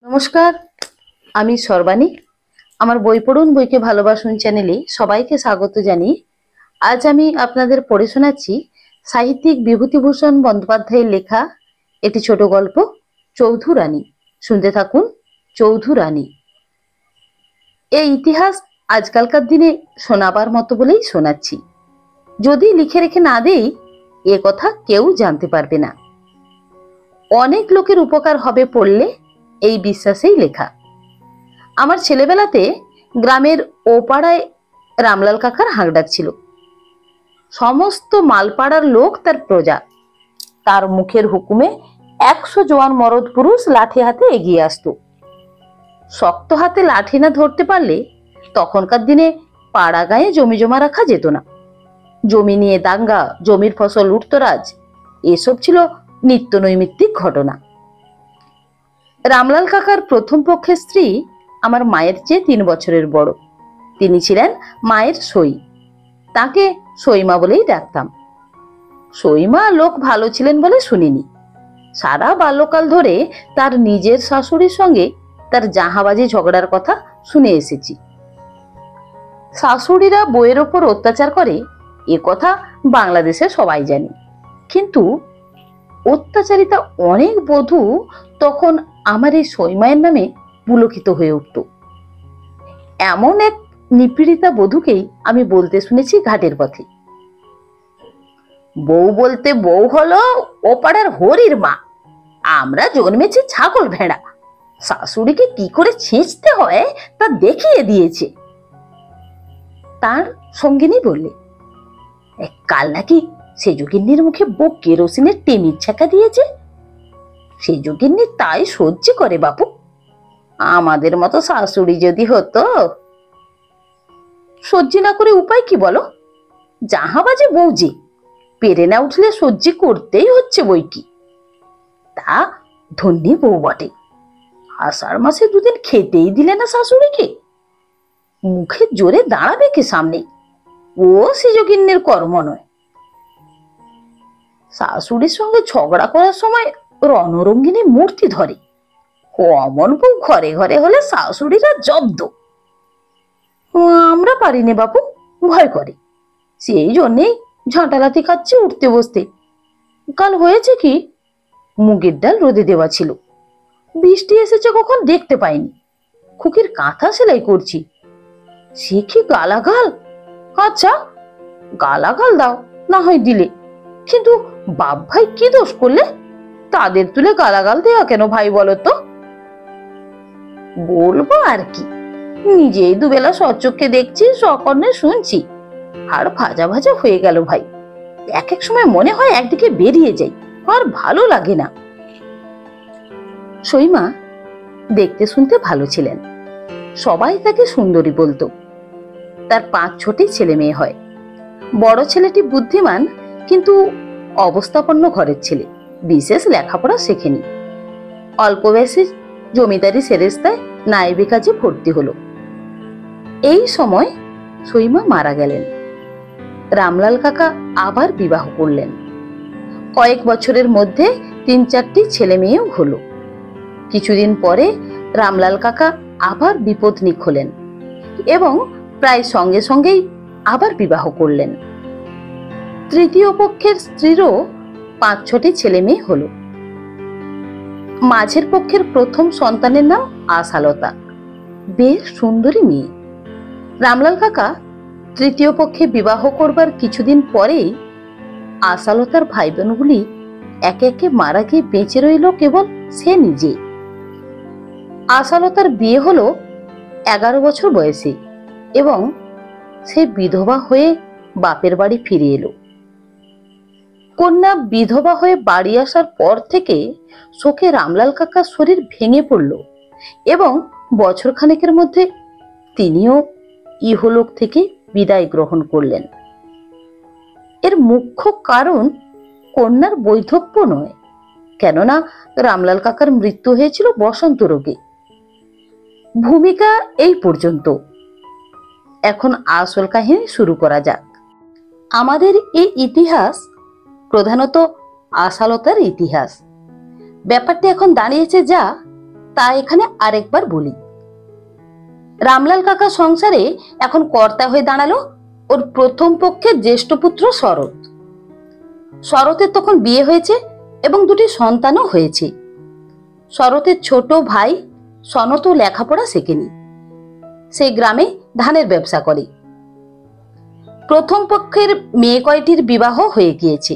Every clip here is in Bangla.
নমস্কার, আমি সর্বাণী। আমার বই পড়ুন বইকে ভালোবাসুন চ্যানেলে সবাইকে স্বাগত জানিয়ে আজ আমি আপনাদের পড়ে শোনাচ্ছি সাহিত্যিক বিভূতিভূষণ বন্দ্যোপাধ্যায়ের লেখা একটি ছোট গল্প চৌধুরানী। শুনতে থাকুন। চৌধুরানী। এই ইতিহাস আজকালকার দিনে শোনাবার মতো বলেই শোনাচ্ছি। যদি লিখে রেখে না দেই এ কথা কেউ জানতে পারবে না। অনেক লোকের উপকার হবে পড়লে এই বিশ্বাসেই লেখা। আমার ছেলেবেলাতে গ্রামের ওপাড়ায় রামলাল কাকার হাঁক ডাক ছিল। সমস্ত মালপাড়ার লোক তার প্রজা। তার মুখের হুকুমে 100 জোয়ান মরদ পুরুষ লাঠি হাতে এগিয়ে আসতো। শক্ত হাতে লাঠি না ধরতে পারলে তখনকার দিনে পাড়া গায়ে জমি জমা রাখা যেত না। জমি নিয়ে দাঙ্গা, জমির ফসল লুটতরাজ, এসব ছিল নিত্য নৈমিত্তিক ঘটনা। রামলাল কাকার প্রথম পক্ষের স্ত্রী আমার মায়ের চেয়ে 3 বছরের বড়। তিনি ছিলেন মায়ের সই। তাকে সইমা বলেই ডাকতাম। সইমা লোক ভালো ছিলেন বলে শুনিনি। সারা বাল্যকাল ধরে তার নিজের শাশুড়ির সঙ্গে তার জাহাবাজি ঝগড়ার কথা শুনে এসেছি। শাশুড়িরা বউয়ের ওপর অত্যাচার করে এ কথা বাংলাদেশে সবাই জানি, কিন্তু অত্যাচারিতা অনেক বধূ তখন আমার এই সইমায়ের নামে পুলকিত হয়ে উঠত। এমন এক নিপীড়িতা বধূকেই আমি বলতে শুনেছি ঘাটের পথে, বউ বলতে বউ হলো ও পাড়ার হরির মা, আমরা জন্মেছি ছাগল ভেড়া, শাশুড়িকে কি করে ছেঁচতে হয় তা দেখিয়ে দিয়েছে। তার সঙ্গিনী বললে, কাল নাকি সেজগিন্নির মুখে বউ কেরোসিনের টেমির ছাকা দিয়েছে। সেজগিন্নি তাই সহ্য করে বাপু, আমাদের মতো শাশুড়ি যদি হতো। সহ্য না করে উপায় কি বলো? জাহাবাজে বউ যে, পেরে না উঠলে সহ্য করতেই হচ্ছে বই কি। তা ধন্যী বউ বটে, আষাঢ় মাসে 2 দিন খেতেই দিলে না শাশুড়িকে। মুখে জোরে দাঁড়াবে কে সামনে? ও সেজগিন্নের কর্ম নয়। শাশুড়ির সঙ্গে ঝগড়া করার সময় রণরঙ্গিনী মূর্তি ধরে। অমন বউ ঘরে ঘরে হলে শাশুড়িরা জব্দ। আমরা পারিনি বাপু, ভয় করে, সেই জন্যেই ঝাঁটালাতি খাচ্ছে উঠতে বসতে। কাল হয়েছে কি, মুগের ডাল রোদে দেওয়া ছিল, বৃষ্টি এসেছে কখন দেখতে পাইনি। খুকির কাঁথা সেলাই করছি, সে কি গালাগাল। আচ্ছা গালাগাল দাও না হয় দিলে, কিন্তু বাপ ভাই কি দোষ করলে? তাদের তুলে গালাগাল দেওয়া কেন ভাই বলো তো? বলবো আর কি, নিজেই দুবেলা সচক্ষে দেখছি, সকর্ণে শুনছি, আর ভাজা ভাজা হয়ে গেল ভাই। এক এক সময় মনে হয় একদিকে বেরিয়ে যাই, আর ভালো লাগে না। সইমা দেখতে শুনতে ভালো ছিলেন, সবাই তাকে সুন্দরী বলতো। তার 5-6টি ছেলে মেয়ে হয়। বড় ছেলেটি বুদ্ধিমান, কিন্তু অবস্থাপন্ন ঘরের ছেলে, বিশেষ লেখাপড়া শেখেনি। অল্প বয়সে জমিদারি সেরেস্তায় নায়েবি কাজে ভর্তি হলো। এই সময় সইমা মারা গেলেন। রামলাল কাকা আবার বিবাহ করলেন। কয়েক বছরের মধ্যে 3-4টি ছেলে মেয়েও হলো। কিছুদিন পরে রামলাল কাকা আবার বিপত্নিক হলেন এবং প্রায় সঙ্গে সঙ্গেই আবার বিবাহ করলেন। তৃতীয় পক্ষের স্ত্রীরও 5-6টি ছেলে মেয়ে হলো। মাঝের পক্ষের প্রথম সন্তানের নাম আশালতা, বেশ সুন্দরী মেয়ে। রামলাল কাকা তৃতীয় পক্ষে বিবাহ করবার কিছুদিন পরেই আশালতার ভাই বোনগুলি একে একে মারা গিয়ে বেঁচে রইল কেবল সে নিজে। আশালতার বিয়ে হলো 11 বছর বয়সে এবং সে বিধবা হয়ে বাপের বাড়ি ফিরে এলো। কন্যা বিধবা হয়ে বাড়ি আসার পর থেকে শোকে রামলাল কাকার শরীর ভেঙে পড়ল এবং বছরখানেকের মধ্যে তিনিও ইহলোক থেকে বিদায় গ্রহণ করলেন। এর মুখ্য কারণ কন্যার বৈধব্য নয়, কেননা রামলাল কাকার মৃত্যু হয়েছিল বসন্ত রোগে। ভূমিকা এই পর্যন্ত। এখন আসল কাহিনী শুরু করা যাক। আমাদের এই ইতিহাস প্রধানত আশালতার ইতিহাস। ব্যাপারটা এখন দাঁড়িয়েছে যা, তা এখানে আরেকবার বলি। রামলাল কাকা সংসারে এখন কর্তা হয়ে দাঁড়ালো ওর প্রথম পক্ষের জ্যেষ্ঠ পুত্র শরৎ। শরতের তখন বিয়ে হয়েছে এবং দুটি সন্তানও হয়েছে। শরতের ছোট ভাই সনতও লেখাপড়া শেখেনি, সেই গ্রামে ধানের ব্যবসা করে। প্রথম পক্ষের মেয়ে কয়টির বিবাহ হয়ে গিয়েছে,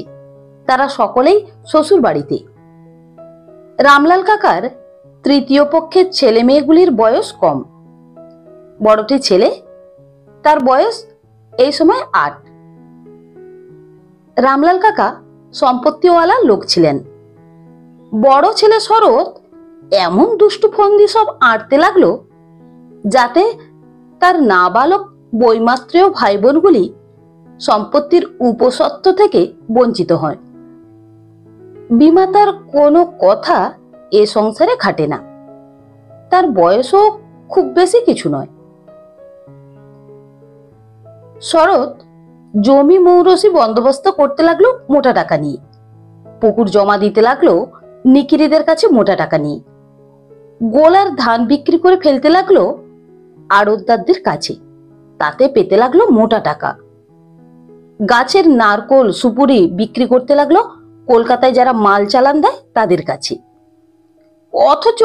তারা সকলেই শ্বশুর বাড়িতে। রামলাল কাকার তৃতীয় পক্ষের ছেলে মেয়েগুলির বয়স কম। বড়টি ছেলে, তার বয়স এই সময় 8। রামলাল কাকা সম্পত্তিওয়ালা লোক ছিলেন। বড় ছেলে শরৎ এমন দুষ্টু ফন্দি সব আঁটতে লাগলো যাতে তার নাবালক বৈমাত্রেয় ভাই বোনগুলি সম্পত্তির উপসত্ত্ব থেকে বঞ্চিত হয়। বিমাতার কোনো কথা এ সংসারে খাটে না, তার বয়সও খুব বেশি কিছু নয়। শরৎ জমি মৌরসি বন্দোবস্ত করতে লাগলো মোটা টাকা নিয়ে, পুকুর জমা দিতে লাগলো নিকিরিদের কাছে মোটা টাকা নিয়ে, গোলার ধান বিক্রি করে ফেলতে লাগলো আড়তদারদের কাছে, তাতে পেতে লাগলো মোটা টাকা। গাছের নারকোল সুপুরি বিক্রি করতে লাগলো কলকাতায় যারা মাল চালান দেয় তাদের কাছে। অথচ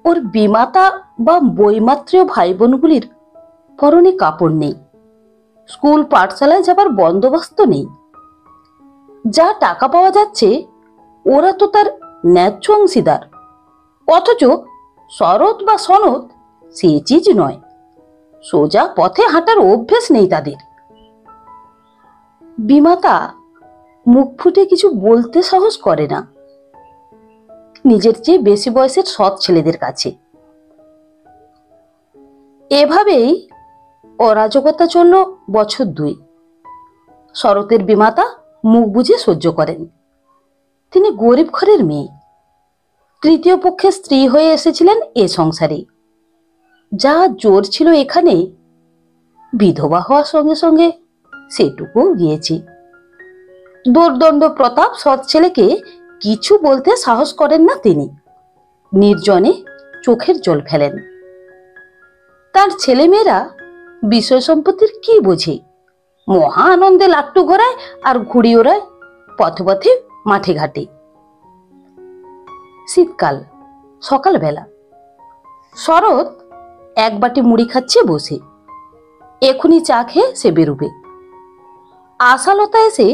ওর বিমাতা বা বৈমাত্রেয় ভাই বোনগুলির পরনে কাপড় নেই, স্কুল পাঠশালায় যাবার বন্দোবস্ত নেই। যা টাকা পাওয়া যাচ্ছে ওরা তো তার ন্যায্য অংশীদার, অথচ শরৎ বা সনদ সে চিজ নয়। সোজা পথে হাঁটার অভ্যেস নেই তাদের। বিমাতা মুখ ফুটে কিছু বলতে সাহস করে না নিজের চেয়ে বেশি বয়সের সৎ ছেলেদের কাছে। এভাবেই অরাজকতা চলল বছর 2। শরতের বিমাতা মুখ বুঝে সহ্য করেন। তিনি গরিব ঘরের মেয়ে, তৃতীয় পক্ষে স্ত্রী হয়ে এসেছিলেন এ সংসারে। যা জোর ছিল এখানে, বিধবা হওয়ার সঙ্গে সঙ্গে সেটুকু গিয়েছে। দুর্দণ্ড প্রতাপ সৎ ছেলেকে কিছু বলতে সাহস করেন না তিনি, নির্জনে চোখের জল ফেলেন। তার ছেলেমেয়েরা বিষয় সম্পত্তির কি বোঝে, মহা আনন্দে লাট্টু ঘোরায় আর ঘুড়ি ওড়ায় পথে পথে মাঠে ঘাটে। শীতকাল, সকালবেলা শরৎ এক বাটি মুড়ি খাচ্ছে বসে, এখনই চা খেয়ে সে বেরোবে। আশালতা এসে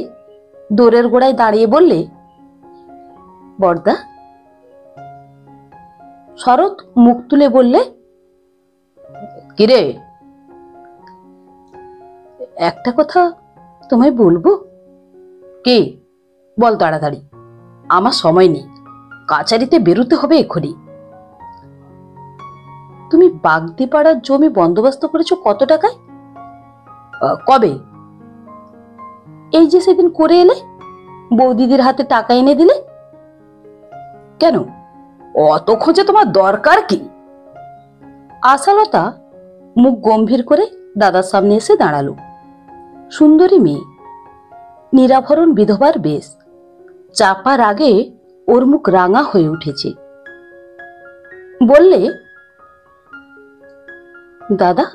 দোরের গোড়ায় দাঁড়িয়ে বললে, বড়দা। শরৎ মুখ তুলে বললে, কিরে? একটা কথা তোমায় বলবো। কে? বল তাড়াতাড়ি, আমার সময় নেই, কাছারিতে বেরোতে হবে এখনই। তুমি বাগদিপাড়ার জমি বন্দোবস্ত করেছো কত টাকায়? কবে? এই যে সেদিন করে এলে, বৌদিদের হাতে টাকা এনে দিলে। কেন, অত খোঁজে তোমার দরকার কি? আশালতা মুখ গম্ভীর করে দাদার সামনে এসে দাঁড়ালো। সুন্দরী মেয়ে, নিরাভরণ বিধবার বেশ, চাপার আগে ওর মুখ রাঙা হয়ে উঠেছে। বললে, দাদা,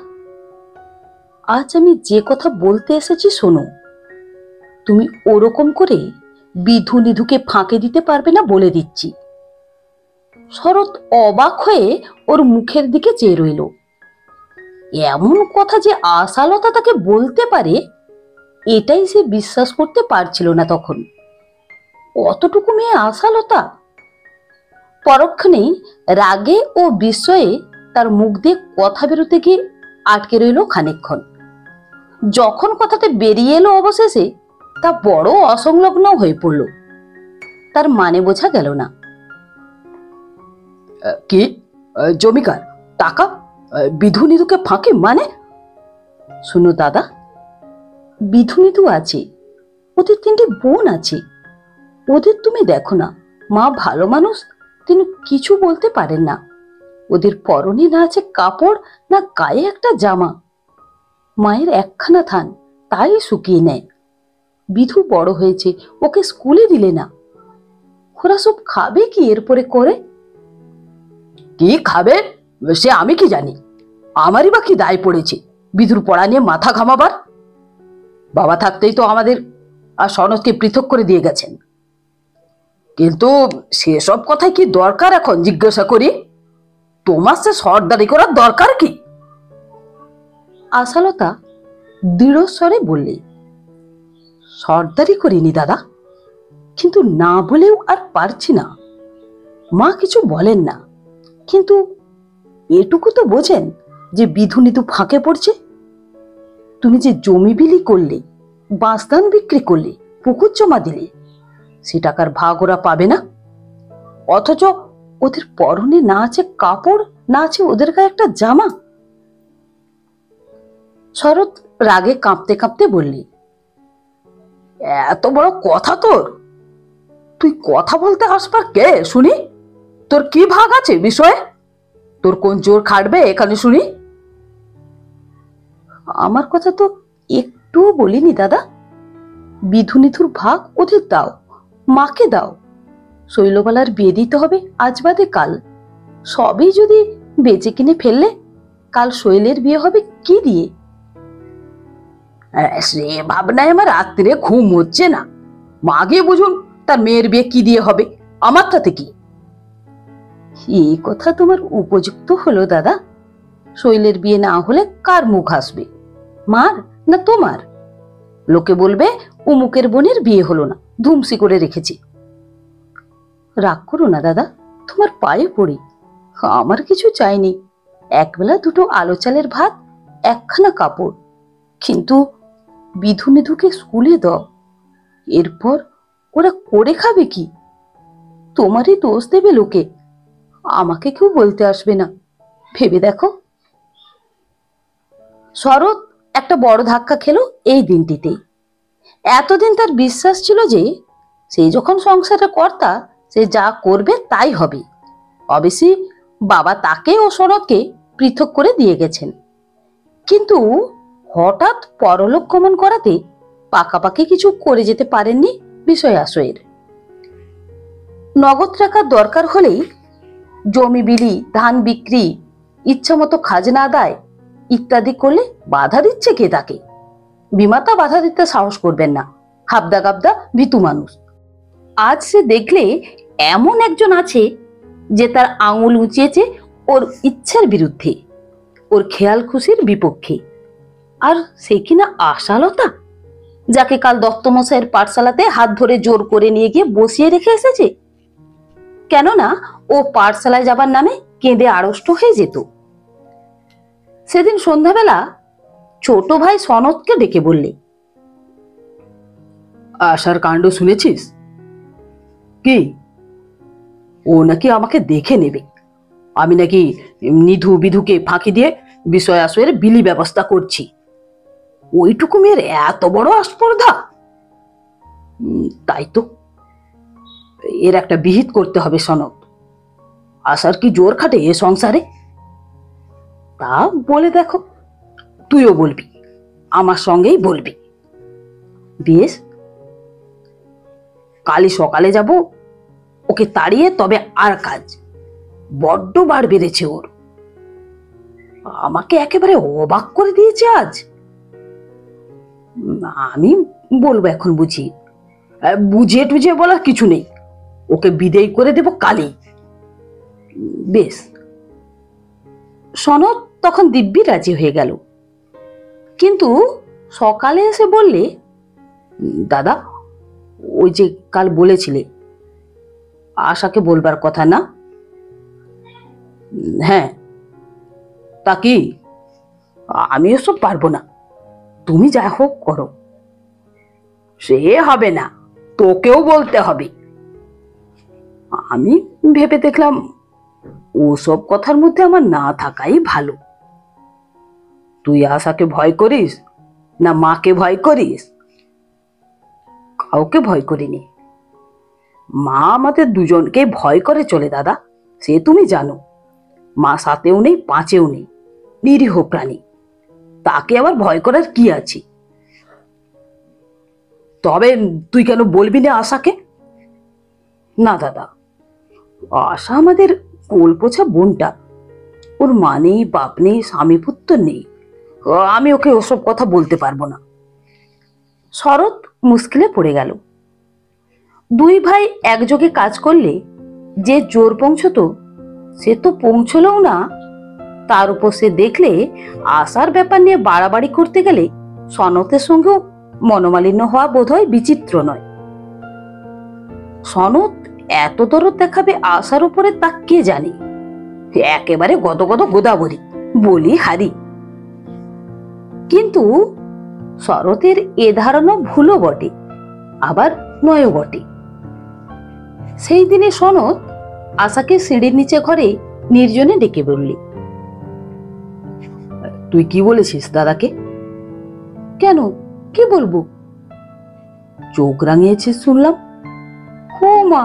আজ আমি যে কথা বলতে এসেছি শোনো। তুমি ওরকম করে বিধু নিধুকে ফাঁকে দিতে পারবে না বলে দিচ্ছি। শরৎ অবাক হয়ে ওর মুখের দিকে চেয়ে রইল। এমন কথা যে আশালতা তাকে বলতে পারে, এটাই সে বিশ্বাস করতে পারছিল না তখন। অতটুকু মেয়ে আশালতা। পরক্ষণেই রাগে ও বিস্ময়ে তার মুখ দিয়ে কথা বেরোতে গিয়ে আটকে রইল খানিকক্ষণ। যখন কথাটা বেরিয়ে এলো অবশেষে, তা বড় অসংলগ্ন হয়ে পড়ল, তার মানে বোঝা গেল না। কি? জমিকার টাকা বিধু নিধুকে ফাঁকে মানে? শুনো দাদা, বিধু নিধু আছে, ওদের 3টে বোন আছে, ওদের তুমি দেখো না। মা ভালো মানুষ, তিনি কিছু বলতে পারেন না। ওদের পরনে না আছে কাপড়, না গায়ে একটা জামা। মায়ের একখানা থান, তাই শুকিয়ে নেয়। বিধু বড় হয়েছে, ওকে স্কুলে দিলে না। ওরা সব খাবে কি এরপরে করে? কি খাবে সে আমি কি জানি, আমারই বা কি দায় পড়েছে বিধুর পড়া নিয়ে মাথা ঘামাবার। বাবা থাকতেই তো আমাদের আর সনদকে পৃথক করে দিয়ে গেছেন। কিন্তু সেসব কথায় কি দরকার এখন জিজ্ঞাসা করি? তোমার সে সর্দারি করার দরকার কি? আশালতা দৃঢ় স্বরে বললে, সর্দারি করিনি দাদা, কিন্তু না বলেও আর পারছি না। মা কিছু বলেন না, কিন্তু এটুকু তো বোঝেন যে বিধু নিধু ফাঁকে পড়ছে। তুমি যে জমি বিলি করলে, বাঁশধান বিক্রি করলে, পুকুর জমা দিলে, সে টাকার ভাগ ওরা পাবে না। অথচ ওদের পরনে না আছে কাপড়, না আছে ওদের গায়ে একটা জামা। শরৎ রাগে কাঁপতে কাঁপতে বললি, এত বড় কথা তোর? তুই কথা বলতে আসবার কে শুনি? তোর কি ভাগ আছে বিষয়ে? তোর কোন জোর খাটবে এখানে শুনি? আমার কথা তো একটুও বলিনি দাদা। বিধু নিধুর ভাগ ওদের দাও, মাকে দাও। শৈলবালার বিয়ে দিতে হবে আজ বাদে কাল। সবই যদি বেচে কিনে ফেললে, কাল শৈলের বিয়ে হবে কি দিয়ে? সে ভাবনায় আমার রাত্রে ঘুম হচ্ছে না। মাগে বুঝুন তার মেয়ের বিয়ে কি দিয়ে হবে, আমার তাতে কি? এই কথা তোমার উপযুক্ত হলো দাদা। শৈলের বিয়ে না হলে কার মুখ আসবে, মার না তোমার? লোকে বলবে উমুকের বোনের বিয়ে হলো না, ধুমসি করে রেখেছি। রাগ করো না দাদা, তোমার পায়ে পড়ি। আমার কিছু চাইনি, একবেলা দুটো আলো চালের ভাত, একখানা কাপড়। কিন্তু বিধু নিধুকে স্কুলে দাও, এরপর ওরা করে খাবে কি? তোমারই দোষ দেবে লোকে, আমাকে কেউ বলতে আসবে না। ভেবে দেখো। শরৎ একটা বড় ধাক্কা খেলো এই দিনটিতেই। এতদিন তার বিশ্বাস ছিল যে সেই যখন সংসারের কর্তা, সে যা করবে তাই হবে। অবশ্যই বাবা তাকে ও শরৎকে পৃথক করে দিয়ে গেছেন, কিন্তু হঠাৎ পরলোক গমন করাতে পাকাপাকি কিছু করে যেতে পারেননি বিষয় আশয়ের। নগদ টাকার দরকার হলেই জমি বিলি, ধান বিক্রি, ইচ্ছামতো খাজনা আদায় ইত্যাদি করলে বাধা দিচ্ছে কে তাকে? বিমাতা বাধা দিতে সাহস করবেন না, হাবদা গাবদা ভীতু মানুষ। আজ সে দেখলে এমন একজন আছে যে তার আঙুল উঁচিয়েছে ওর ইচ্ছার বিরুদ্ধে, ওর খেয়াল খুশির বিপক্ষে। আর সে কিনা আশালতা, যাকে কাল দত্তমশাইয়ের পাঠশালাতে হাত ধরে জোর করে নিয়ে গিয়ে বসিয়ে রেখে এসেছে। কেননা ও পাঠশালায় যাবার নামে কেঁদে আড়ষ্ট হয়ে যেত। সেদিন সন্ধ্যাবেলা ছোট ভাই সনদকে ডেকে বললে, আশার কাণ্ড শুনেছিস কি? ও নাকি আমাকে দেখে নেবে, আমি নাকি নিধু বিধুকে ফাঁকি দিয়ে বিষয় আশয়ের বিলি ব্যবস্থা করছি। ওইটুকু মেয়ের এত বড় আস্পর্ধা! তাই তো, এর একটা বিহিত করতে হবে সনদ। আশার কি জোর খাটে এ সংসারে? তা বলে দেখো, তুইও বলবি, আমার সঙ্গেই বলবি। বেশ, কালই সকালে যাব, ওকে তাড়িয়ে তবে আর কাজ। বড্ড বার বেড়েছে ওর, আমাকে একেবারে অবাক করে দিয়েছে আজ। আমি বলবো এখন বুঝি? বুঝিয়ে টুঝিয়ে বলার কিছু নেই, ওকে বিদেয় করে দেব কালই। বেশ। সনদ তখন দিব্যি রাজি হয়ে গেল, কিন্তু সকালে এসে বললে, দাদা, ওই যে কাল বলেছিলে আশাকে বলবার কথা না? হ্যাঁ, তা কি? আমি ওসব পারবো না, তুমি যা হোক করো। সে হবে না, তোকেও বলতে হবে। আমি ভেবে দেখলাম ওসব কথার মধ্যে আমার না থাকাই ভালো। তুই আশাকে ভয় করিস না মাকে ভয় করিস? কাউকে ভয় করিনি। মা আমাদের দুজনকে ভয় করে চলে দাদা, সে তুমি জানো। মা সাতেও নেই পাঁচেও নেই, নিরীহ প্রাণী, তাকে আবার ভয় করার কি আছে? তবে তুই কেন বলবি না আশাকে? না দাদা, আশা আমাদের কোল পোছা বোনটা, ওর মা নেই, বাপ নেই, স্বামী পুত্র নেই। আমি ওকে ওসব কথা বলতে পারবো না। শরৎ মুশকিলে পড়ে গেল। দুই ভাই একযোগে কাজ করলে যে জোর পৌঁছতো, সে তো পৌঁছলও না। তার উপর সে দেখলে আশার ব্যাপার নিয়ে বাড়াবাড়ি করতে গেলে সনতের সঙ্গেও মনোমালিন্য হওয়া বোধহয় বিচিত্র নয়। সনত এত দরদ দেখাবে আশার উপরে তা কে জানে। একেবারে গদগদ গোদাবরী, বলি হারি। কিন্তু শরতের এ ধারণা ভুলও বটে, আবার নয়ও বটে। সেই দিনে সনত আশাকে সিঁড়ির নিচে ঘরে নির্জনে ডেকে বললি, তুই কি বলেছিস দাদাকে? কেন, কি বলবো? চোখ রাঙিয়েছিস শুনলাম। ও মা,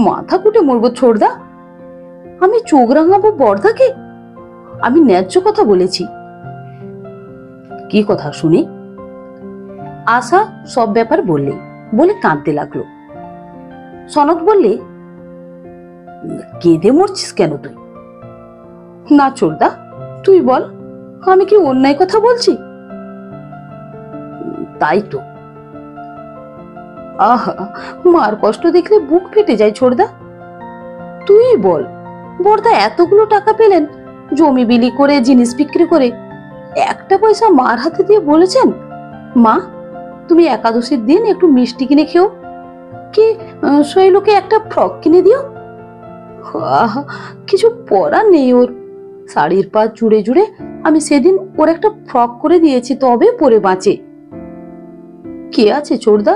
মাথা কুটে মরবো ছোড়দা। আমি চোখ রাঙাবো বর্দাকে? আমি ন্যায্য কথা বলেছি। কি কথা শুনি? আশা সব ব্যাপার বললে, বলে কাঁদতে লাগলো। সনৎ বললে, কেঁদে মরছিস কেন তুই? না ছোড়দা, তুই বল, আমি কি অন্যায় কথা বলছি? তাই তো। আহা, মার কষ্ট দেখলে বুক ফেটে যায় ছোড়দা। তুই বল, বর্দা এতগুলো টাকা পেলেন জমি বিলি করে, জিনিস বিক্রি করে, একটা পয়সা মার হাতে দিয়ে বলেছেন, মা তুমি একাদশীর দিন একটু মিষ্টি কিনে খেও, কি শৈলকে একটা ফ্রক কিনে দিও। আহা, কিছু পরার নেই ওর। শাড়ির পা জুড়ে জুড়ে আমি সেদিন ওর একটা ফ্রক করে দিয়েছি, তবে পরে বাঁচে। কে আছে চোরদা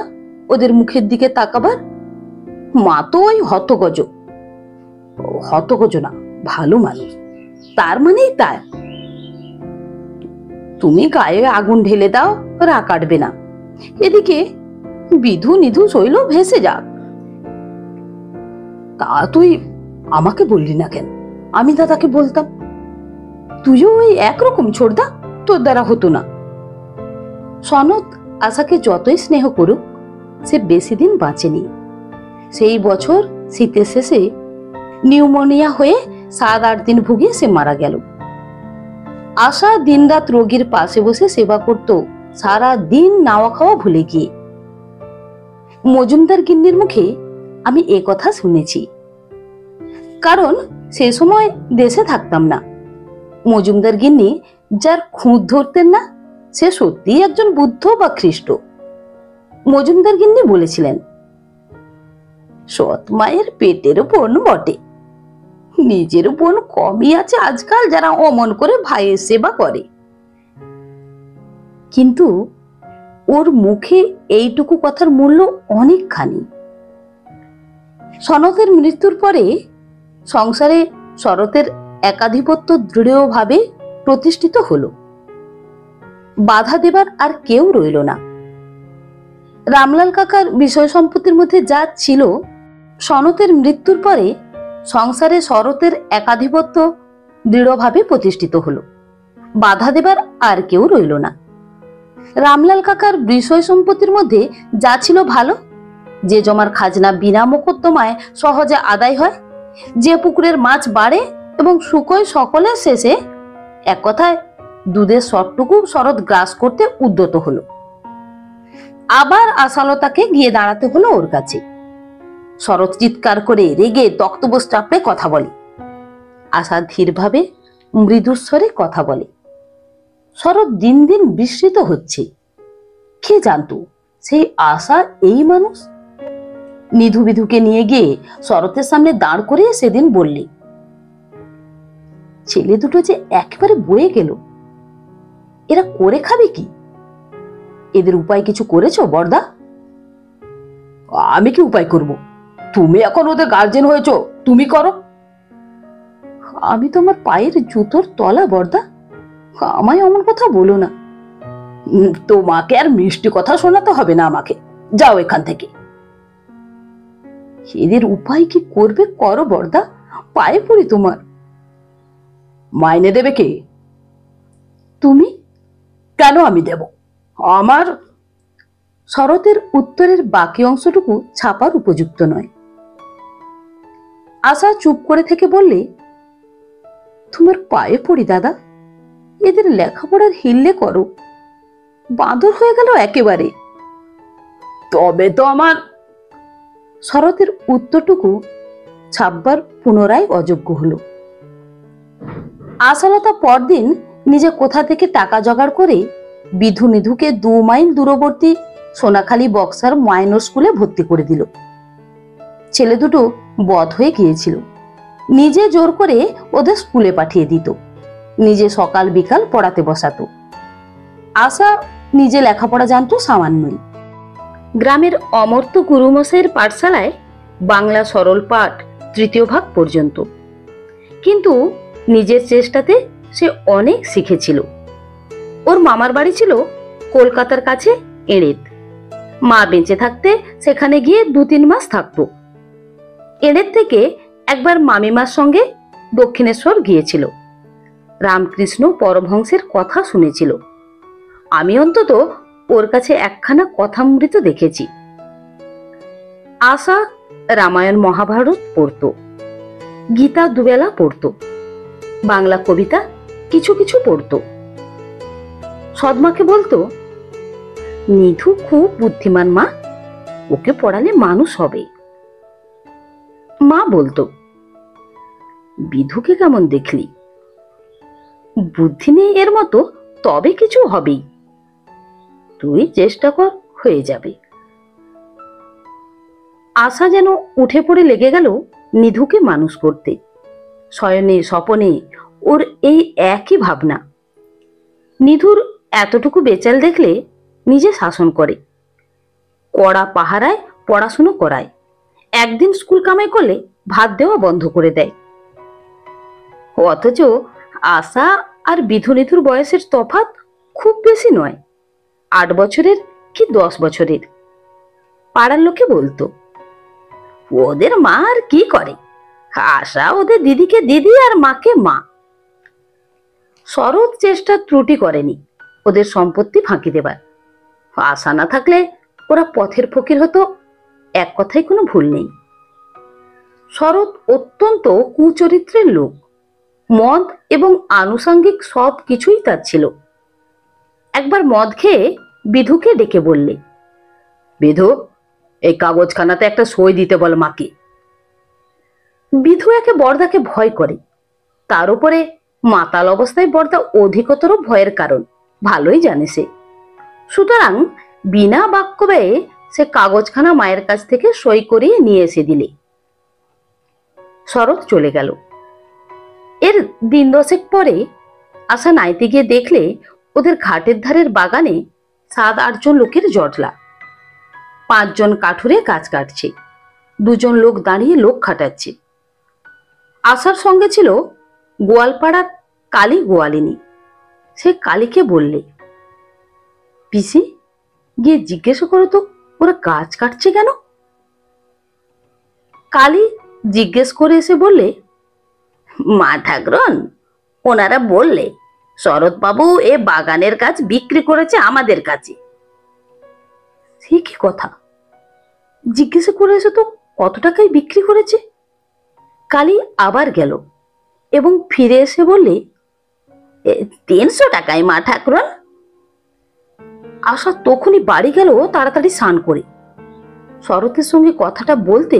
ওদের মুখের দিকে তাকাবার? মা তো ওই হতগজ। হতগজ না, ভালো মানুষ, তার মানেই তাই। তুমি গায়ে আগুন ঢেলে দাও, রা কাটবে না। এদিকে বিধু নিধু শৈল ভেসে যাক। তা তুই আমাকে বললি না কেন? আমি দাদাকে বলতাম। তুইও ওই একরকম ছোড়দা, তোর দ্বারা হতো না। সনৎ আশাকে যতই স্নেহ করুক, সে বেশি দিন বাঁচেনি। সেই বছর শীতের শেষে নিউমোনিয়া হয়ে 7-8 দিন ভুগে সে মারা গেল। আশা দিনরাত রোগীর পাশে বসে সেবা করত, সারা দিন নাওয়া খাওয়া ভুলে গিয়ে। মজুমদার গিন্নির মুখে আমি এ কথা শুনেছি, কারণ সে সময় দেশে থাকতাম না। মজুমদার গিন্নি যার খুঁত ধরতেন না, সে সত্যি একজন বুদ্ধ বা খ্রিস্ট। মজুমদার গিন্নি বলেছিলেন, সৎ মায়ের পেটের বোন বটে, নিজের বোন কমই আছে আজকাল যারা অমন করে ভাইয়ের সেবা করে। কিন্তু ওর মুখে এইটুকু কথার মূল্য অনেকখানি। সনতের মৃত্যুর পরে সংসারে শরতের একাধিপত্য দৃঢ়ভাবে প্রতিষ্ঠিত হলো। বাধা দেবার আর কেউ রইল না। রামলাল কাকার বিষয় সম্পত্তির মধ্যে যা ছিল, সনতের মৃত্যুর পরে সংসারে শরতের একাধিপত্য দৃঢ়ভাবে প্রতিষ্ঠিত হলো। বাধা দেবার আর কেউ রইল না। রামলাল কাকার বিষয় সম্পত্তির মধ্যে যা ছিল ভালো, যে জমার খাজনা বিনা মোকদ্দমায় সহজে আদায় হয়, যে পুকুরের মাছ বাড়ে এবং শুকোয় সকলের শেষে, এক কথায় দুধের সবটুকু শরৎ গ্রাস করতে উদ্যত হলো। আবার আশালতাকে গিয়ে দাঁড়াতে হলো ওর কাছে। শরৎ চিৎকার করে রেগে তক্তপোষ চাপড়ে কথা বলে, আশা ধীরভাবে মৃদুস্বরে কথা বলে। শরৎ দিন দিন বিস্মিত হচ্ছে। কে জানতো সেই আশা এই মানুষ? নিধু বিধুকে নিয়ে গিয়ে শরতের সামনে দাঁড় করিয়ে সেদিন বললে, ছেলে দুটো যে একেবারে বয়ে গেল, এরা করে খাবে কি? এদের উপায় কিছু করেছো বর্দা? আমি কি উপায় করব? তুমি এখন ওদের গার্জেন হয়েছো, তুমি করো। আমি তো আমার পায়ের জুতোর তলা বর্দা, আমায় অমন কথা বলো না। তোমাকে আর মিষ্টি কথা শোনাতে হবে না আমাকে, যাও এখান থেকে। এদের উপায় কি করবে করো বর্দা, পায়ে পড়ি তোমার। মাইনে দেবে কে? তুমি। কেন আমি দেব? আমার। শরতের উত্তরের বাকি অংশটুকু ছাপার উপযুক্ত নয়। আশা চুপ করে থেকে বললে, তোমার পায়ে পড়ি দাদা, এদের লেখাপড়ার হিল্লে করো, বাঁদর হয়ে গেল একেবারে। তবে তো আমার। শরতের উত্তরটুকু ছাপবার পুনরায় অযোগ্য হলো। আশালতা পরদিন নিজে কোথা থেকে টাকা জোগাড় করে বিধু নিধুকে 2 মাইল দূরবর্তী সোনাখালী বক্সার মাইনর স্কুলে ভর্তি করে দিল। ছেলে দুটো বধ হয়ে গিয়েছিল, নিজে জোর করে ওদের স্কুলে পাঠিয়ে দিত, নিজে সকাল বিকাল পড়াতে বসাতো। আশা নিজে লেখাপড়া জানতো সামান্যই। গ্রামের অমর্ত্য গুরুমশাইয়ের পাঠশালায় বাংলা সরল পাঠ 3য় ভাগ পর্যন্ত, কিন্তু নিজের চেষ্টাতে সে অনেক শিখেছিল। ওর মামার বাড়ি ছিল কলকাতার কাছে এড়েত। মা বেঁচে থাকতে সেখানে গিয়ে 2-3 মাস থাকতো। এড়েত থেকে একবার মামিমার সঙ্গে দক্ষিণেশ্বর গিয়েছিল। রামকৃষ্ণ পরমহংসের কথা শুনেছিল। আমি অন্তত ওর কাছে একখানা কথামৃত দেখেছি। আশা রামায়ণ মহাভারত পড়তো, গীতা দুবেলা পড়তো, বাংলা কবিতা কিছু কিছু পড়তো। সদমাকে বলতো, নিধু খুব বুদ্ধিমান মা, ওকে পড়ালে মানুষ হবে। মা বলতো, বিধুকে কেমন দেখলি? বুদ্ধি নেই এর মতো, তবে কিছু হবেই, তুই চেষ্টা কর, হয়ে যাবে। আশা যেন উঠে পড়ে লেগে গেল নিধুকে মানুষ করতে। শয়নে স্বপনে ওর এই একই ভাবনা। নিধুর এতটুকু বেচাল দেখলে নিজে শাসন করে, কড়া পাহারায় পড়াশুনো করায়, একদিন স্কুল কামাই করলে ভাত দেওয়া বন্ধ করে দেয়। অথচ আশা আর বিধু নিধুর বয়সের তফাৎ খুব বেশি নয়, 8 বছরের কি 10 বছরের। পাড়ার লোকে বলতো, ওদের মা আর কি করে, আশা ওদের দিদিকে দিদি আর মাকে মা। শরৎ চেষ্টা ত্রুটি করেনি ওদের সম্পত্তি ফাঁকি দেবার। আশা না থাকলে ওরা পথের ফকির হতো, এক কথায় কোনো ভুল নেই। শরৎ অত্যন্ত কুচরিত্রের লোক, মদ এবং আনুষঙ্গিক সব কিছুই তার ছিল। একবার মদ খেয়ে বিধুকে ডেকে বললে, বিধু, এই কাগজখানাতে একটা সই দিতে বল মাকে। বিধু একে বরদাকে ভয় করে, তার উপরে মাতাল অবস্থায় বরদা অধিকতর ভয়ের কারণ ভালোই জানে সে। সুতরাং বিনা বাক্য ব্যয়ে সে কাগজখানা মায়ের কাছ থেকে সই করিয়ে নিয়ে এসে দিলে। শরৎ চলে গেল। এর দিন 10 পরে আশা নাইতে গিয়ে দেখলে ওদের ঘাটের ধারের বাগানে 7-8 জন লোকের জটলা। 5 জন কাঠুরে গাছ কাটছে, 2 জন লোক দাঁড়িয়ে লোক খাটাচ্ছে। আশার সঙ্গে ছিল গোয়ালপাড়ার কালী গোয়ালিনী। সে কালীকে বললে, পিসি, গিয়ে জিজ্ঞেস করো তো ওরা গাছ কাটছে কেন? কালী জিজ্ঞেস করে এসে বললে, মা ঠাকরন, ওনারা বললে শরৎবাবু এ বাগানের গাছ বিক্রি করেছে আমাদের কাছে। সে কি কথা? জিজ্ঞেস করে এসে তো কত টাকায় বিক্রি করেছে। কালী আবার গেল এবং ফিরে এসে বললে, 300 টাকায় মা ঠাকরন। আশা তখনই বাড়ি গেল তাড়াতাড়ি স্নান করে। শরতের সঙ্গে কথাটা বলতে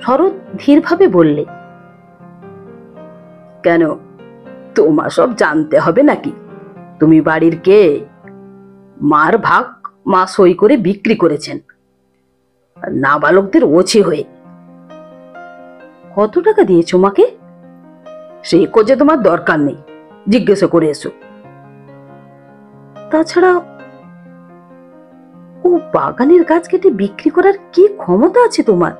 শরৎ ধীরভাবে বললে, কেন, তোমার সব জানতে হবে নাকি? তুমি বাড়ির কে? মার ভাগ মা সই করে বিক্রি করেছেন, নাবালকদের ওছি হয়ে। কত টাকা দিয়েছো মাকে? সে কোজে তোমার দরকার নেই, জিজ্ঞেস করে এসো। তাছাড়া ও বাগানের গাছ কেটে বিক্রি করার কি ক্ষমতা আছে তোমার?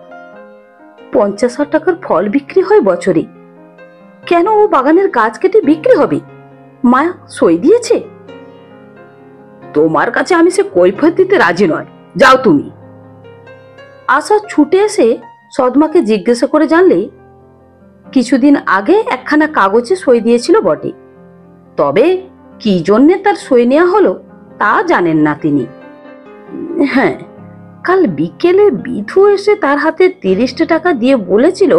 50-60 টাকার ফল বিক্রি হয় বছরে, কেন ও বাগানের গাছ কেটে বিক্রি হবে? মা সই দিয়েছে। তোমার কাছে আমি সে কৈফিয়ত দিতে রাজি নয়, যাও তুমি। আশা ছুটে এসে সদমাকে জিজ্ঞাসা করে জানলে, কিছুদিন আগে একখানা কাগজে সই দিয়েছিল বটে, তবে কি জন্যে তার সই নেওয়া হলো তা জানেন না তিনি। হ্যাঁ, কাল বিকেলে বিধু এসে তার হাতে 30 টাকা দিয়ে বলেছিল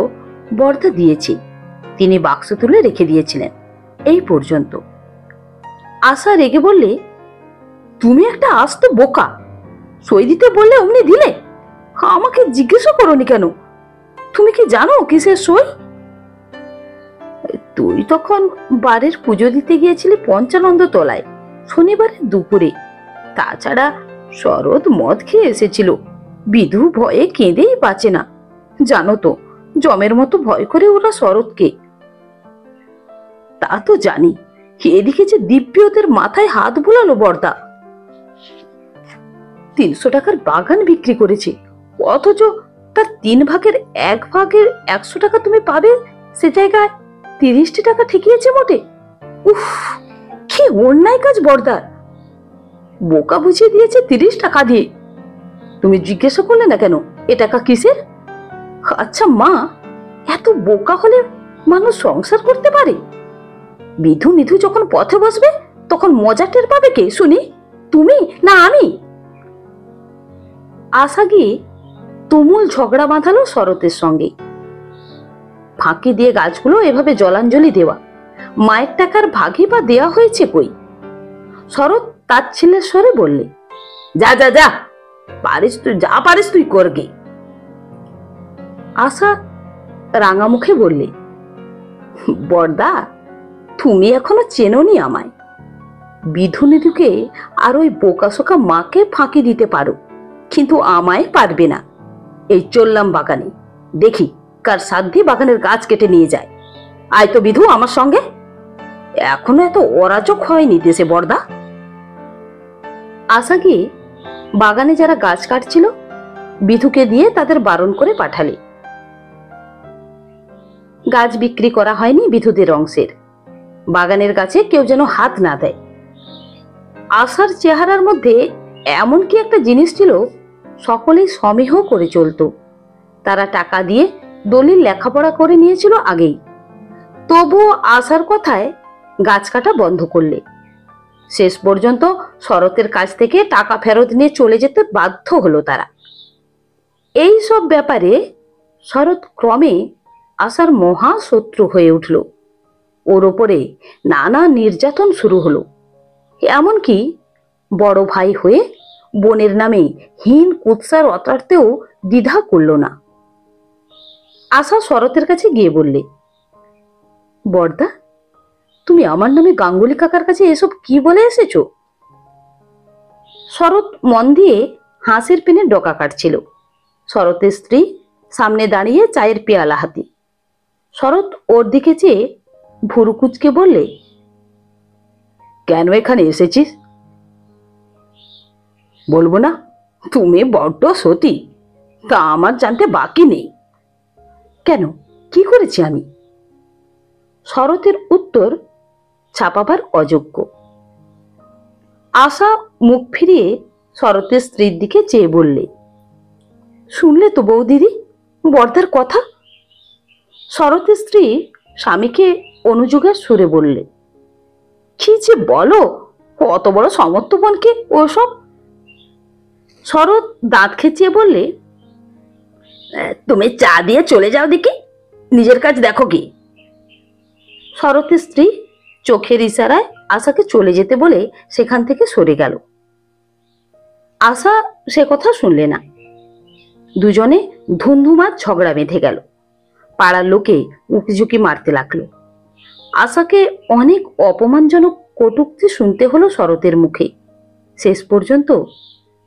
বর্দা দিয়েছে। তিনি বাক্স তুলে রেখে দিয়েছিলেন। এই পর্যন্ত। আশা রেগে বললে, তুমি একটা আস্ত বোকা, সই দিতে বললে অমনি দিলে, আমাকে জিজ্ঞেসও করোনি কেন? তুমি কি জানো কিসের সই? তুই তখন বাড়ির পুজো দিতে গিয়েছিলি পঞ্চানন্দ তলায় শনিবারের দুপুরে। তাছাড়া শরৎ মদ খেয়ে এসেছিল, বিধু ভয়ে কেঁদেই বাঁচে না। জানো তো, জমের মতো ভয় করে ওরা শরৎকে। তা তো জানি, এদিকে যে দিব্যি ওদের মাথায় হাত বুলালো বর্দা। 300 টাকার বাগান বিক্রি করেছে, অথচ তার 1/3 100 টাকা তুমি পাবে, সে জায়গায় 30টি টাকা ঠেকিয়েছে মোটে। উফ, কি অন্যায় কাজ বর্দার! বোকা বুঝিয়ে দিয়েছে 30 টাকা দিয়ে। তুমি জিজ্ঞাসা করলে না কেন এ টাকা কিসের? আচ্ছা মা, এত বোকা হলে মানুষ সংসার করতে পারে? বিধু নিধু যখন পথে বসবে তখন মজা টের পাবে কে শুনি, তুমি না আমি? আশা গিয়ে তুমুল ঝগড়া বাঁধালো শরতের সঙ্গে। ফাঁকি দিয়ে গাছগুলো এভাবে জলাঞ্জলি দেওয়া, মায়ের টাকার ভাগই বা দেওয়া হয়েছে কই? শরৎ তার ছেলের স্বরে বললে, যা যা যা, পারিস তুই, যা পারিস তুই করগে। আশা রাঙা মুখে বললে, বর্দা, তুমি এখনো চেনোনি আমায়। বিধু নিধুকে আর ওই বোকাশোকা মাকে ফাঁকি দিতে পারো, কিন্তু আমায় পারবে না। এই চললাম বাগানে, দেখি কার সাধ্যে বাগানের গাছ কেটে নিয়ে যায়। আয় তো বিধু আমার সঙ্গে। এখনো এত অরাজক হয়নি দেশে বর্দা। আশা গিয়ে বাগানে যারা গাছ কাটছিল বিধুকে দিয়ে তাদের বারণ করে পাঠালে। গাছ বিক্রি করা হয়নি বিধুদের অংশের। বাগানের গাছে কেউ যেন হাত না দেয়। আশার চেহারার মধ্যে এমন কি একটা জিনিস ছিল, সকলেই সমীহ করে চলত। তারা টাকা দিয়ে দলিল লেখাপড়া করে নিয়েছিল আগেই, তবুও আশার কথায় গাছ কাটা বন্ধ করলে। শেষ পর্যন্ত শরতের কাছ থেকে টাকা ফেরত নিয়ে চলে যেতে বাধ্য হলো তারা। এই সব ব্যাপারে শরৎ ক্রমে আশার মহা শত্রু হয়ে উঠল। ওর ওপরে নানা নির্যাতন শুরু হলো। এমনকি বড় ভাই হয়ে বোনের নামে হীন কুৎসার অতার্থেও দ্বিধা করল না। আশা শরতের কাছে গিয়ে বললে, বর্দা, তুমি আমার নামে গাঙ্গুলি কাকার কাছে এসব কি বলে এসেছো? শরৎ মন দিয়ে হাসির পিনে ডকা কাটছিল। শরতের স্ত্রী সামনে দাঁড়িয়ে চায়ের পেয়ালা হাতে। শরৎ ওর দিকে চেয়ে ভুরু কুচকে বললে, কেন এখানে এসেছিস? বলবো না? তুমি বড্ড সতী, তা আমার জানতে বাকি নেই। কেন, কি করেছি আমি? শরতের উত্তর ছাপাবার অযোগ্য। আশা মুখ ফিরিয়ে শরতের স্ত্রীর দিকে চেয়ে বললে, শুনলে তো বৌদিদি বর্দার কথা? শরতের স্ত্রী স্বামীকে অনুযোগের সুরে বললে, কি যে বলো, কত বড় সমর্থবনকে ওসব। শরৎ দাঁত খেঁচিয়ে বললে, তুমি চা দিয়ে চলে যাও দেখি, নিজের কাজ দেখো কি। শরতের স্ত্রী চোখের ইশারায় আশাকে চলে যেতে বলে সেখান থেকে সরে গেল। আশা সে কথা শুনলে না। দুজনে ধুন্ধুমার ঝগড়া বেঁধে গেল। পাড়ার লোকে উকিঝুঁকি মারতে লাগলো। আশাকে অনেক অপমানজনক কটূক্তি শুনতে হলো শরতের মুখে। শেষ পর্যন্ত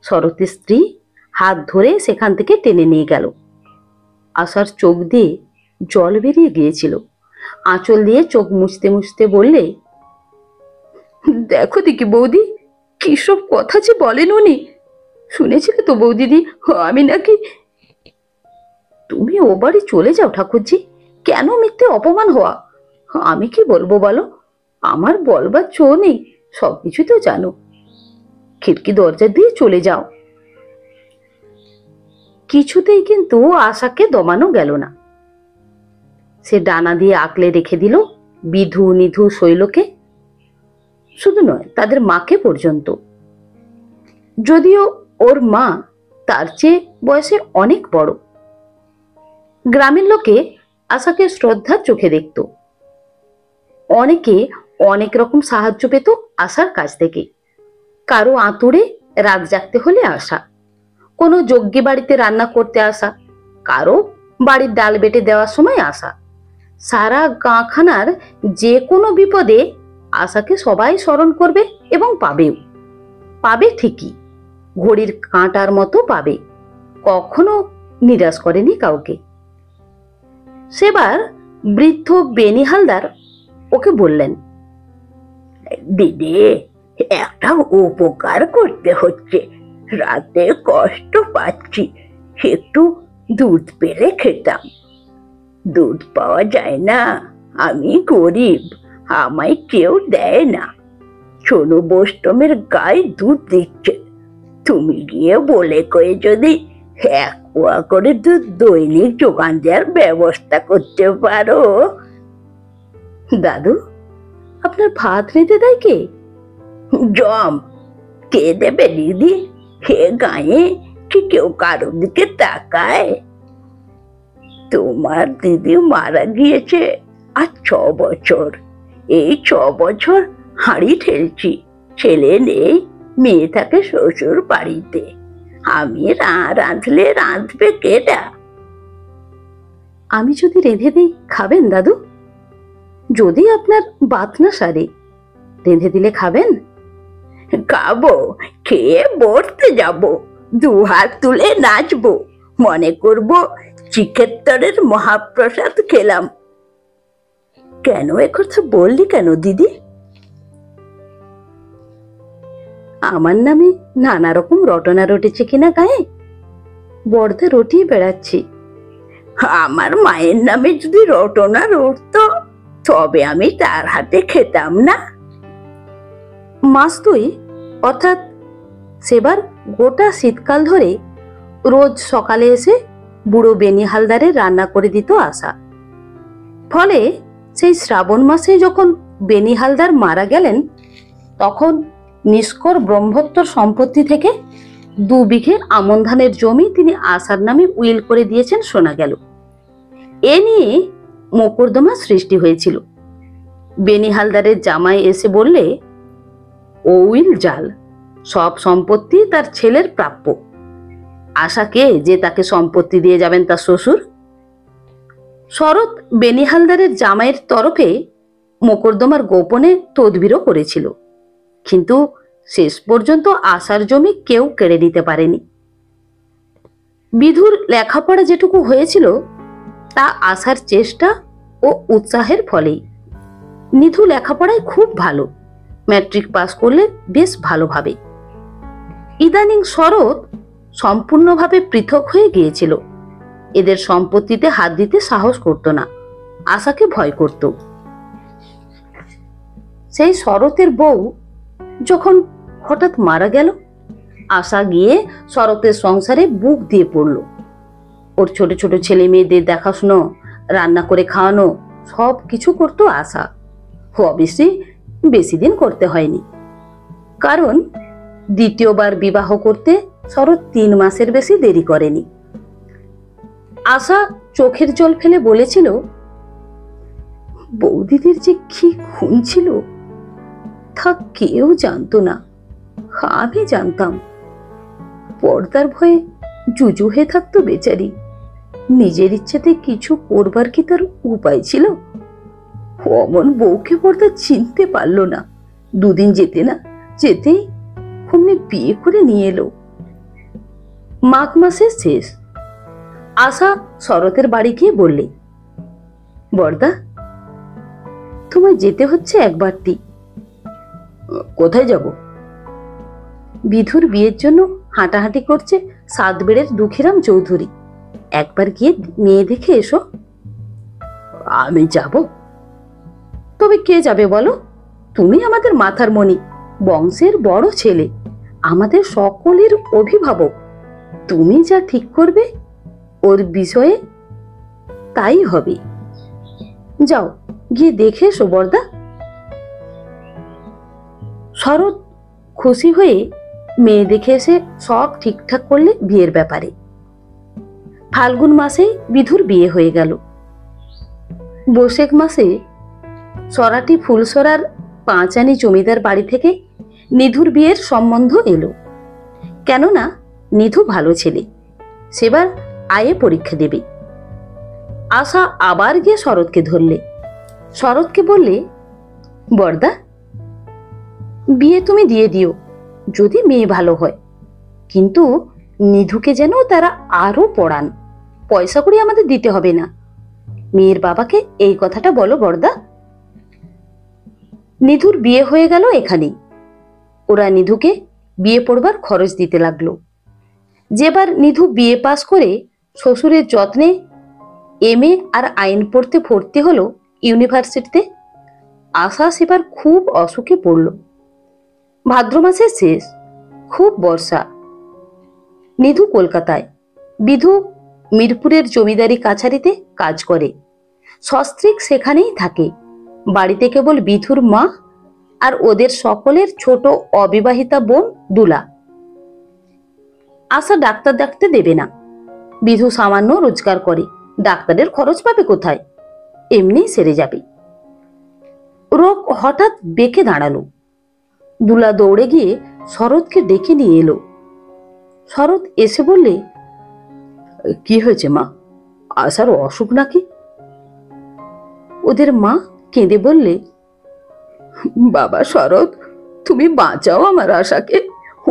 শরতের স্ত্রী হাত ধরে সেখান থেকে টেনে নিয়ে গেল। আশার চোখ দিয়ে জল বেরিয়ে গিয়েছিল। আঁচল দিয়ে চোখ মুছতে মুছতে বললে, দেখো দেখি বৌদি, কি সব কথা যে বলেন উনি। শুনেছিলে তো বৌদিদি, আমি নাকি। তুমি ও বাড়ি চলে যাও ঠাকুরজি, কেন মিথ্যে অপমান হওয়া? আমি কি বলবো বলো? আমার বলবার চো নেই, সবকিছু তো জানো। খিড়কি দরজা দিয়ে চলে যাও। কিছুতেই কিন্তু আশাকে দমানো গেল না। সে ডানা দিয়ে আঁকলে রেখে দিল বিধু নিধু শৈলকে, শুধু নয় তাদের মাকে পর্যন্ত। যদিও ওর মা তার চেয়ে বয়সে অনেক বড়। গ্রামের লোকে আশাকে শ্রদ্ধার চোখে দেখত। অনেকে অনেক রকম সাহায্য পেত আশার কাছ থেকে। কারো আঁতুড়ে রাত জাগতে হলে আসা, কোনো যজ্ঞে বাড়িতে রান্না করতে আসা, কারো বাড়ির ডাল বেটে দেওয়ার সময় আসা। সারা গাঁখানার যে কোনো বিপদে আশাকে সবাই স্মরণ করবে এবং পাবেও। পাবে ঠিকই, ঘড়ির কাঁটার মতো পাবে, কখনো নিরাশ করেনি কাউকে। সেবার বৃদ্ধ বেনি হালদার ওকে বললেন, দিদি, একটা উপকার করতে হচ্ছে, রাতে কষ্ট পাচ্ছি, একটু দুধ পেলে খেতাম। দুধ পাওয়া যায় না, আমি গরিব, আমায় কেউ দেয় না। সোনু বৈষ্ণবের গায়ে দুধ দিচ্ছে, তুমি গিয়ে বলে কয়ে যদি 1 পোয়া করে দুধ দৈনিক যোগান দেওয়ার ব্যবস্থা করতে পারো। দাদু, আপনার ভাত রেঁধে দেয় কে? জম কে দেবে দিদি? হে গায়ে কি কেউ কারোর দিকে তাকায়? তোমার দিদি মারা গিয়েছে আর 6 বছর। এই 6 বছর হাঁড়ি ঠেলছি, ছেলে নেই, মেয়ে থাকে শ্বশুর বাড়িতে। আমি রাঁধলে রাঁধবে কেডা? আমি যদি রেঁধে দিই খাবেন দাদু? যদি আপনার বাত না সারে, রেঁধে দিলে খাবেন? খাবো, খেয়ে বসতে যাব, 2 হাত তুলে নাচবো, মনে করব চিকেত্তরের মহাপ্রসাদ খেলাম। কেন এ কথা বললি কেন দিদি? আমার নামে নানা রকম রটনা রটেছে কিনা গায়ে, বর্দা রটিয়ে বেড়াচ্ছি। আমার মায়ের নামে যদি রটনা রটতো তবে আমি তার হাতে খেতাম না। মাস 2 অর্থাৎ সেবার গোটা শীতকাল ধরে রোজ সকালে এসে বুড়ো বেনি হালদারের রান্না করে দিত আশা। ফলে সেই শ্রাবণ মাসে যখন বেনি হালদার মারা গেলেন, তখন নিষ্কর ব্রহ্মোত্তর সম্পত্তি থেকে 2 বিঘে আমন ধানের জমি তিনি আশার নামে উইল করে দিয়েছেন শোনা গেল। এ নিয়ে মোকদ্দমা সৃষ্টি হয়েছিল। বেনি হালদারের জামাই এসে বললে, ও উইল জাল, সব সম্পত্তি তার ছেলের প্রাপ্য। আশাকে যে তাকে সম্পত্তি দিয়ে যাবেন তার শ্বশুর। শরৎ বেনি হালদারের জামাইয়ের তরফে মোকদ্দমার গোপনে তদবিরও করেছিল, কিন্তু শেষ পর্যন্ত আশার জমি কেউ কেড়ে নিতে পারেনি। বিধুর লেখাপড়া যেটুকু হয়েছিল তা আশার চেষ্টা ও উৎসাহের ফলেই। নিধু লেখাপড়ায় খুব ভালো, ম্যাট্রিক পাস করলে বেশ ভালোভাবে। ইদানিং শরৎ সম্পূর্ণভাবে পৃথক হয়ে গিয়েছিল। এদের সম্পত্তিতে হাত দিতে সাহস করত না, আশাকে ভয় করত। সেই শরতের বউ যখন হঠাৎ মারা গেল, আশা গিয়ে শরতের সংসারে বুক দিয়ে পড়ল। ওর ছোট ছোট ছেলে মেয়েদের দেখাশুনো, রান্না করে খাওয়ানো, সব কিছু করতো আশা। অবশ্যই বেশি দিন করতে হয়নি, কারণ দ্বিতীয়বার বিবাহ করতে শরৎ 3 মাসের বেশি দেরি করেনি। আশা চোখের জল ফেলে বলেছিল, বৌদিদের যে কি খুন ছিল তা কেউ জানতো না, আমি জানতাম। পর্দার ভয়ে জুজু হয়ে থাকতো বেচারি। নিজের ইচ্ছেতে কিছু করবার কি তার উপায় ছিল? অমন বউকে পর্দা চিনতে পারলো না। 2 দিন যেতে না যেতেই অমনি বিয়ে করে নিয়ে এলো। মাঘ মাসের শেষ। আশা শরতের বাড়ি গিয়ে বললে, বর্দা, তোমায় যেতে হচ্ছে একবারটি। কোথায় যাব? বিধুর বিয়ের জন্য হাঁটাহাঁটি করছে 7 বেড়ের দুঃখীরাম চৌধুরী, একবার গিয়ে মেয়ে দেখে এসো। আমি যাব? তবে কে যাবে বলো? তুমি আমাদের মাথার মণি, বংশের বড় ছেলে, আমাদের সকলের অভিভাবক। তুমি যা ঠিক করবে ওর বিষয়ে তাই হবে। যাও গিয়ে দেখে এসো বর্দা। শরৎ খুশি হয়ে মেয়ে দেখে এসে সব ঠিকঠাক করলে বিয়ের ব্যাপারে। ফাল্গুন মাসে বিধুর বিয়ে হয়ে গেল। বৈশাখ মাসে সরাটি ফুলসরার পাঁচানি জমিদার বাড়ি থেকে নিধুর বিয়ের সম্বন্ধ এলো। কেননা নিধু ভালো ছেলে, সেবার আয়ে পরীক্ষা দেবে। আশা আবার গিয়ে শরৎকে ধরলে। শরৎকে বললে, বর্দা, বিয়ে তুমি দিয়ে দিও যদি মেয়ে ভালো হয়, কিন্তু নিধুকে যেন তারা আরো পড়ান, পয়সা কড়ি আমাদের দিতে হবে না। মেয়ের বাবাকে এই কথাটা বলো বর্দা। নিধুর বিয়ে হয়ে গেল এখানেই। ওরা নিধুকে বিয়ে পড়বার খরচ দিতে লাগলো। যেবার নিধু বিয়ে পাস করে শ্বশুরের যত্নে এমএ আর আইন পড়তে ভর্তি হলো ইউনিভার্সিটিতে, আশা সেবার খুব অসুখে পড়ল। ভাদ্র মাসের শেষ, খুব বর্ষা। নিধু কলকাতায়, বিধু মিরপুরের জমিদারি কাছারিতে কাজ করে। সস্ত্রীক সেখানেই থাকে। বাড়িতে কেবল বিধুর মা আর ওদের সকলের ছোট অবিবাহিতা বোন দুলা। আশা ডাক্তার ডাকতে দেবে না। বিধু সামান্য রোজগার করে, ডাক্তারের খরচ পাবে কোথায়, এমনি সেরে যাবে। রোগ হঠাৎ বেঁকে দাঁড়ালো। দুলা দৌড়ে গিয়ে শরৎকে ডেকে নিয়ে এলো। শরৎ এসে বললে, কি হয়েছে মা, আশার অসুখ নাকি? ওদের মা কেঁদে বললে, বাবা শরৎ, তুমি বাঁচাও আমার আশাকে।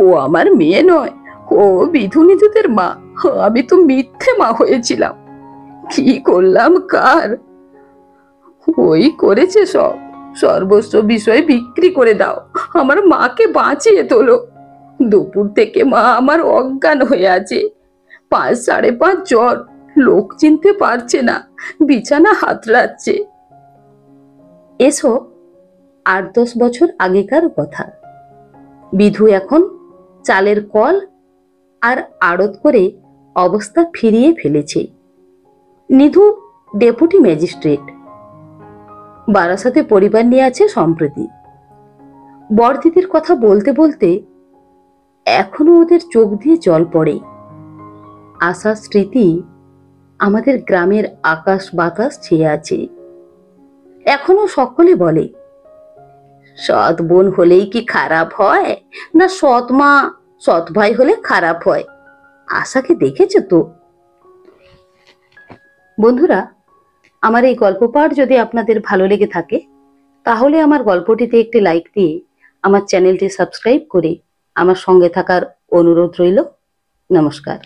ও আমার মেয়ে নয়, ও বিধু নিধুদের মা। আমি তো মিথ্যে মা হয়েছিলাম। কি করলাম কার? ওই করেছে সব। সর্বস্ব বিষয় বিক্রি করে দাও, আমার মাকে বাঁচিয়ে তোলো। দুপুর থেকে মা আমার অজ্ঞান হয়ে আছে, 5 সাড়ে 5 জ্বর, লোক চিনতে পারছে না, বিছানা হাতড়াচ্ছে। এসব 8-10 বছর আগেকার কথা। বিধু এখন চালের কল আর আড়ত করে অবস্থা ফিরিয়ে ফেলেছে। নিধু ডেপুটি ম্যাজিস্ট্রেট, বারাসাতে পরিবার নিয়ে আছে সম্প্রতি। বড়দিদির কথা বলতে বলতে এখনো ওদের চোখ দিয়ে জল পড়ে। আশার স্মৃতি আমাদের গ্রামের আকাশ বাতাস ছেয়ে আছে। এখনো সকলে বলে, সৎ বোন হলেই কি খারাপ হয়, না সৎ মা সৎ ভাই হলে খারাপ হয়? আশাকে দেখেছো তো? বন্ধুরা, আমার এই গল্প পাঠ যদি আপনাদের ভালো লেগে থাকে, তাহলে আমার গল্পটিতে একটি লাইক দিয়ে আমার চ্যানেলটি সাবস্ক্রাইব করে আমার সঙ্গে থাকার অনুরোধ রইল। নমস্কার।